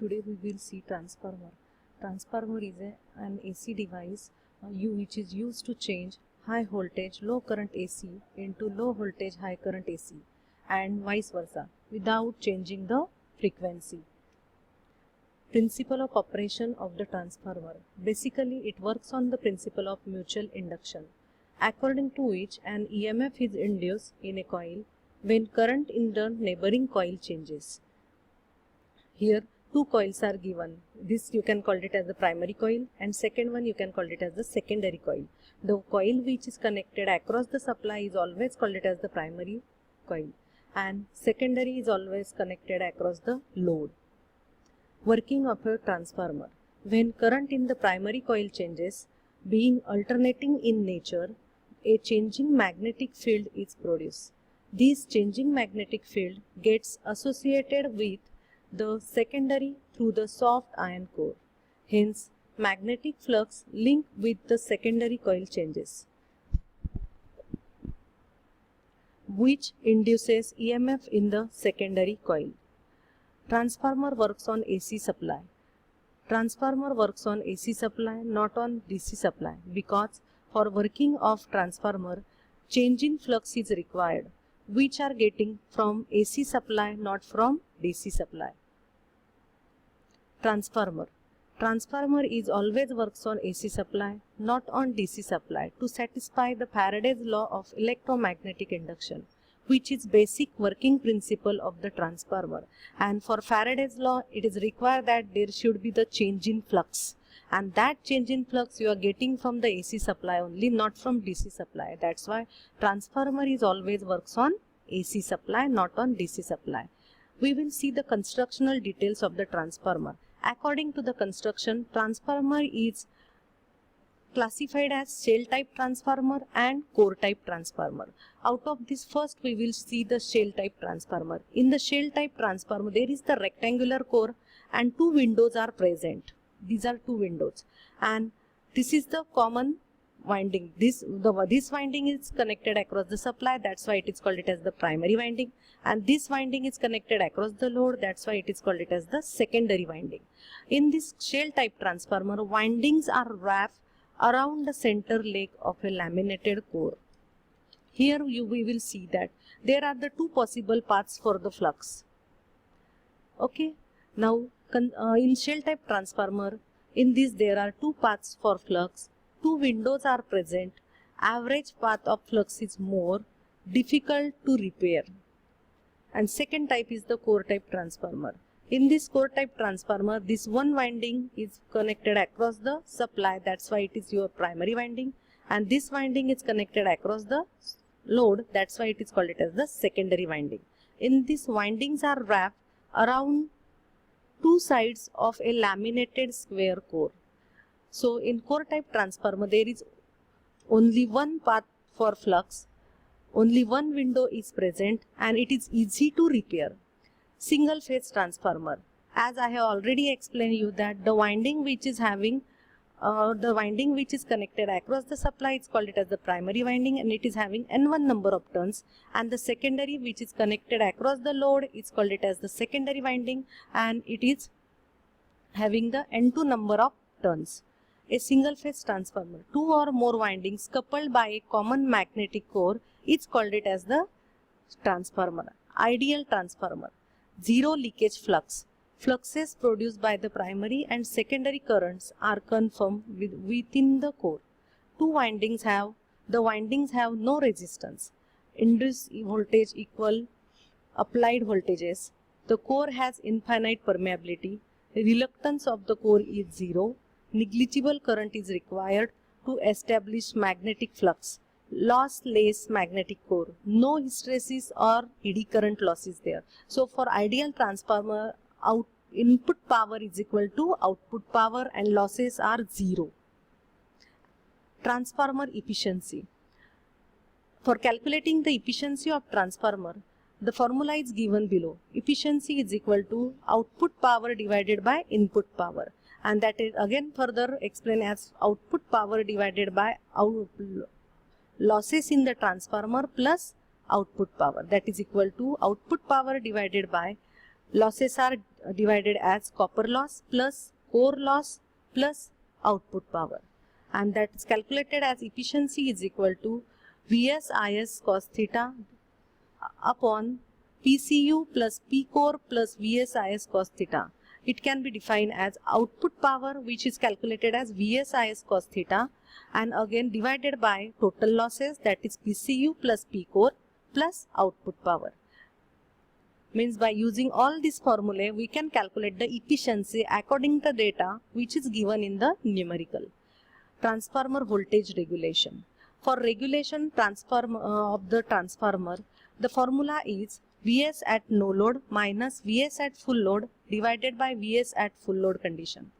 Today we will see transformer. Transformer is an AC device which is used to change high voltage low current AC into low voltage high current AC and vice versa without changing the frequency. Principle of operation of the transformer. Basically it works on the principle of mutual induction, according to which an EMF is induced in a coil when current in the neighboring coil changes. Here two coils are given. This you can call it as the primary coil, and second one you can call it as the secondary coil. The coil which is connected across the supply is always called it as the primary coil, and secondary is always connected across the load. Working of a transformer. When current in the primary coil changes, being alternating in nature, a changing magnetic field is produced. This changing magnetic field gets associated with the secondary through the soft iron core. Hence, magnetic flux linked with the secondary coil changes, which induces EMF in the secondary coil. Transformer works on AC supply. Transformer works on AC supply, not on DC supply, because for working of transformer, change in flux is required, which are getting from AC supply, not from DC supply. Transformer. Transformer is always works on AC supply, not on DC supply, to satisfy the Faraday's law of electromagnetic induction, which is basic working principle of the transformer. And for Faraday's law, it is required that there should be the change in flux, and that change in flux you are getting from the AC supply only, not from DC supply. That's why transformer is always works on AC supply, not on DC supply. We will see the constructional details of the transformer. According to the construction, transformer is classified as shell type transformer and core type transformer. Out of this, first we will see the shell type transformer. In the shell type transformer, there is the rectangular core and two windows are present. These are two windows, and this is the common winding. This winding is connected across the supply, that's why it is called it as the primary winding, and this winding is connected across the load, that's why it is called it as the secondary winding. In this shell type transformer, windings are wrapped around the center leg of a laminated core. Here we will see that there are the two possible paths for the flux. Okay, now in shell type transformer, in this there are two paths for flux, two windows are present, average path of flux is more, difficult to repair. And second type is the core type transformer. In this core type transformer, this one winding is connected across the supply, that's why it is your primary winding, and this winding is connected across the load, that's why it is called it as the secondary winding. In this, windings are wrapped around two sides of a laminated square core. So in core type transformer, there is only one path for flux, only one window is present, and it is easy to repair. Single phase transformer. As I have already explained you that the winding which is having connected across the supply is called it as the primary winding, and it is having N1 number of turns, and the secondary which is connected across the load is called it as the secondary winding, and it is having the N2 number of turns. A single phase transformer, two or more windings coupled by a common magnetic core is called it as the transformer. Ideal transformer. Zero leakage flux. Fluxes produced by the primary and secondary currents are confirmed within the core. The windings have no resistance. Induced voltage equal applied voltages. The core has infinite permeability. Reluctance of the core is zero. Negligible current is required to establish magnetic flux. Lossless magnetic core. No hysteresis or eddy current loss is there. So for ideal transformer, input power is equal to output power and losses are zero. Transformer efficiency. For calculating the efficiency of transformer, the formula is given below. Efficiency is equal to output power divided by input power, and that is again further explained as output power divided by losses in the transformer plus output power, that is equal to output power divided by losses are divided as copper loss plus core loss plus output power, and that is calculated as efficiency is equal to Vs Is cos theta upon PCU plus P core plus Vs Is cos theta. It can be defined as output power, which is calculated as Vs Is cos theta, and again divided by total losses, that is PCU plus P core plus output power. Means by using all these formulae we can calculate the efficiency according to the data which is given in the numerical. Transformer voltage regulation. For regulation of the transformer, the formula is Vs at no load minus Vs at full load divided by Vs at full load condition.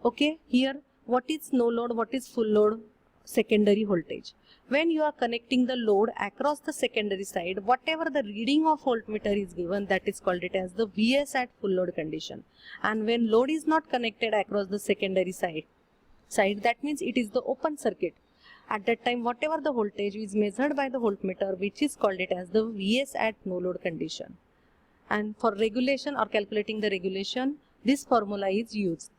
Okay, here what is no load, what is full load? Secondary voltage. When you are connecting the load across the secondary side, whatever the reading of voltmeter is given, that is called it as the Vs at full load condition. And when load is not connected across the secondary side, that means it is the open circuit. At that time, whatever the voltage is measured by the voltmeter, which is called it as the Vs at no load condition. And for regulation or calculating the regulation, this formula is used.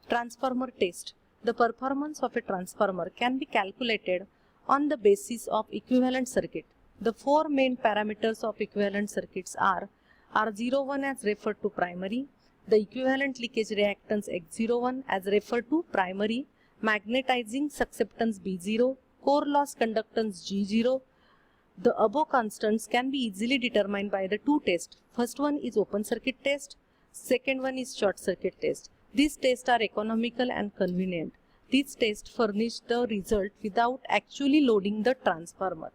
Transformer test. The performance of a transformer can be calculated on the basis of equivalent circuit. The four main parameters of equivalent circuits are R01 as referred to primary, the equivalent leakage reactance X01 as referred to primary, magnetizing susceptance B0, core loss conductance G0. The above constants can be easily determined by the two tests. First one is open circuit test, second one is short circuit test. These tests are economical and convenient. These tests furnish the result without actually loading the transformer.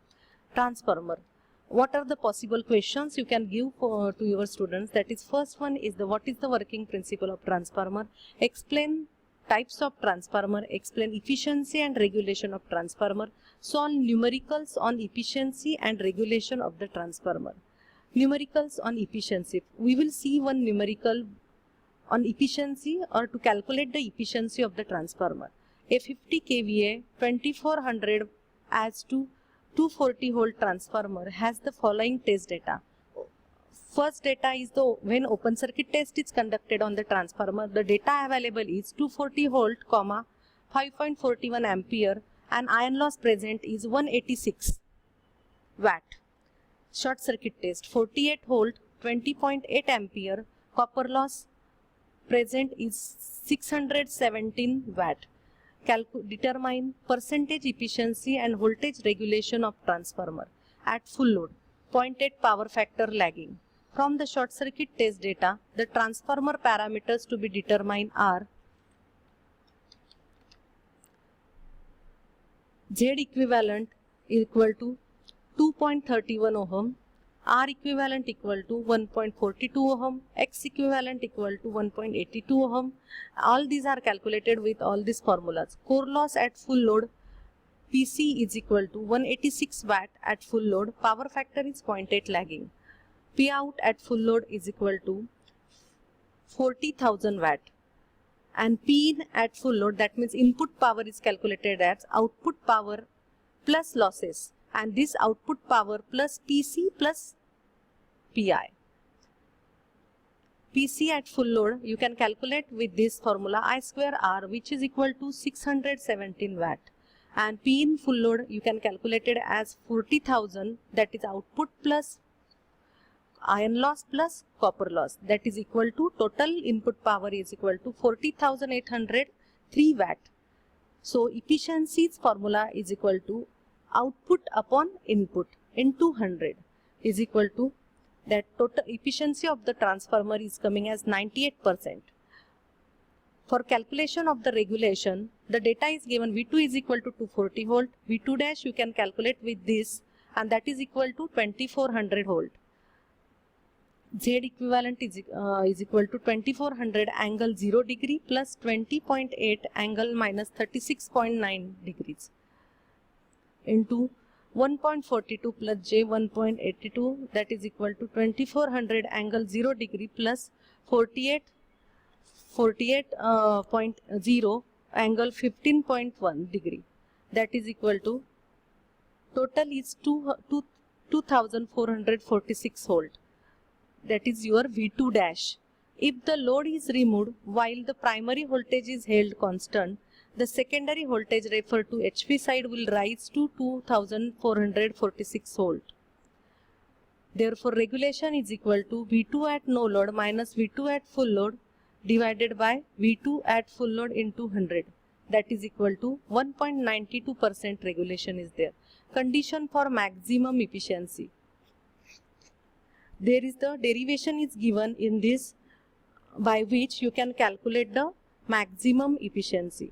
What are the possible questions you can give to your students? That is, first one is what is the working principle of transformer? Explain types of transformer, explain efficiency and regulation of transformer, solve numericals on efficiency and regulation of the transformer. Numericals on efficiency. We will see one numerical on efficiency or to calculate the efficiency of the transformer. A 50 kVA 2400 as to 240 volt transformer has the following test data. First data is when open circuit test is conducted on the transformer, the data available is 240 volt, 5.41 ampere, and iron loss present is 186 watt. Short circuit test 48 volt, 20.8 ampere, copper loss present is 617 watt. Determine percentage efficiency and voltage regulation of transformer at full load. 0.8 power factor lagging. From the short circuit test data, the transformer parameters to be determined are Z equivalent equal to 2.31 ohm, R equivalent equal to 1.42 ohm, X equivalent equal to 1.82 ohm. All these are calculated with all these formulas. Core loss at full load, PC is equal to 186 watt at full load, power factor is 0.8 lagging. P out at full load is equal to 40,000 watt. And P in at full load, that means input power is calculated as output power plus losses, and this output power plus PC plus PI. PC at full load you can calculate with this formula I square R, which is equal to 617 watt, and P in full load you can calculate it as 40,000, that is output plus iron loss plus copper loss, that is equal to total input power is equal to 40,803 watt. So efficiency's formula is equal to output upon input into 100 is equal to that total efficiency of the transformer is coming as 98%. For calculation of the regulation, the data is given V2 is equal to 240 volt, V2 dash you can calculate with this, and that is equal to 2400 volt. Z equivalent is equal to 2400 angle 0 degree plus 20.8 angle minus 36.9 degrees into 1.42 plus J 1.82, that is equal to 2400 angle 0 degree plus 48.0 angle 15.1 degree, that is equal to total is 2446 volt. That is your V2 dash. If the load is removed while the primary voltage is held constant, the secondary voltage referred to HV side will rise to 2446 volt. Therefore, regulation is equal to V2 at no load minus V2 at full load divided by V2 at full load into 100. That is equal to 1.92% regulation is there. Condition for maximum efficiency. There is the derivation is given in this by which you can calculate the maximum efficiency.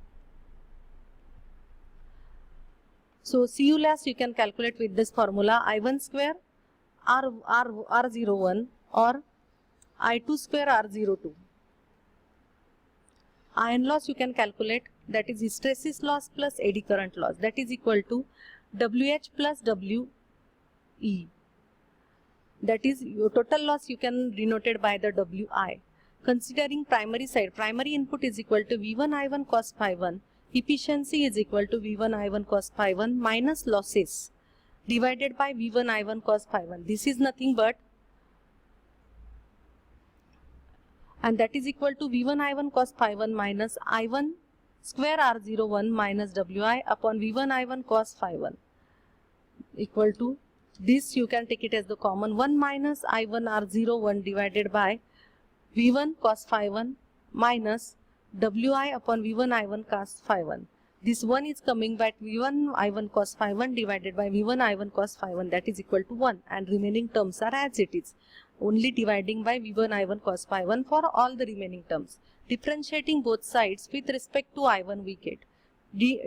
So CU loss you can calculate with this formula I1 square R01 or I2 square R02. Iron loss you can calculate, that is hysteresis loss plus eddy current loss, that is equal to WH plus WE. That is your total loss you can denoted by the WI. Considering primary side, primary input is equal to V1 I1 cos phi 1. Efficiency is equal to V1 I1 cos phi 1 minus losses divided by V1 I1 cos phi 1. This is nothing but, and that is equal to V1 I1 cos phi 1 minus I1 square R01 minus WI upon V1 I1 cos phi 1 equal to this. You can take it as the common 1 minus I1 R01 divided by V1 cos phi 1 minus WI upon V1 I1 cos phi 1. This 1 is coming back V1 I1 cos phi 1 divided by V1 I1 cos phi 1, that is equal to 1, and remaining terms are as it is. Only dividing by V1 I1 cos phi 1 for all the remaining terms. Differentiating both sides with respect to I1 we get d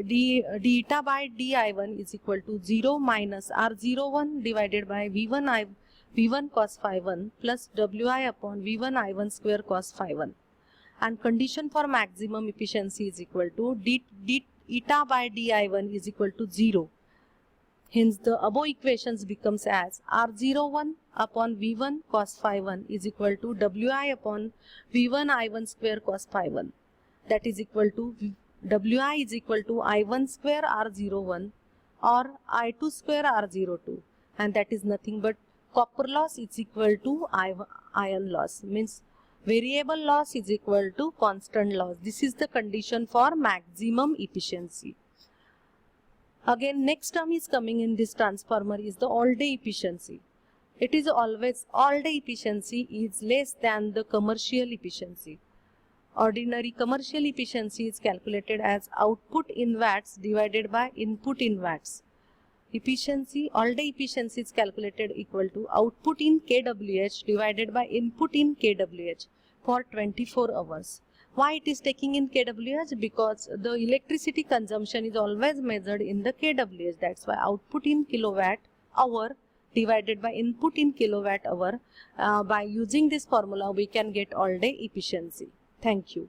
eta by di1 is equal to 0 minus R01 divided by V1 cos phi 1 plus Wi upon V1 I1 square cos phi 1. And condition for maximum efficiency is equal to d eta by di1 is equal to 0. Hence the above equations becomes as R01 upon V1 cos phi 1 is equal to Wi upon V1 I1 square cos phi 1. That is equal to Wi is equal to I1 square R01 or I2 square R02, and that is nothing but copper loss is equal to iron loss, means variable loss is equal to constant loss. This is the condition for maximum efficiency. Again, next term is coming in this transformer is the all day efficiency. It is always all day efficiency is less than the commercial efficiency. Ordinary commercial efficiency is calculated as output in watts divided by input in watts. Efficiency, all day efficiency is calculated equal to output in kWh divided by input in kWh for 24 hours. Why it is taking in kWh? Because the electricity consumption is always measured in the kWh. That's why output in kilowatt hour divided by input in kilowatt hour. By using this formula we can get all day efficiency. Thank you.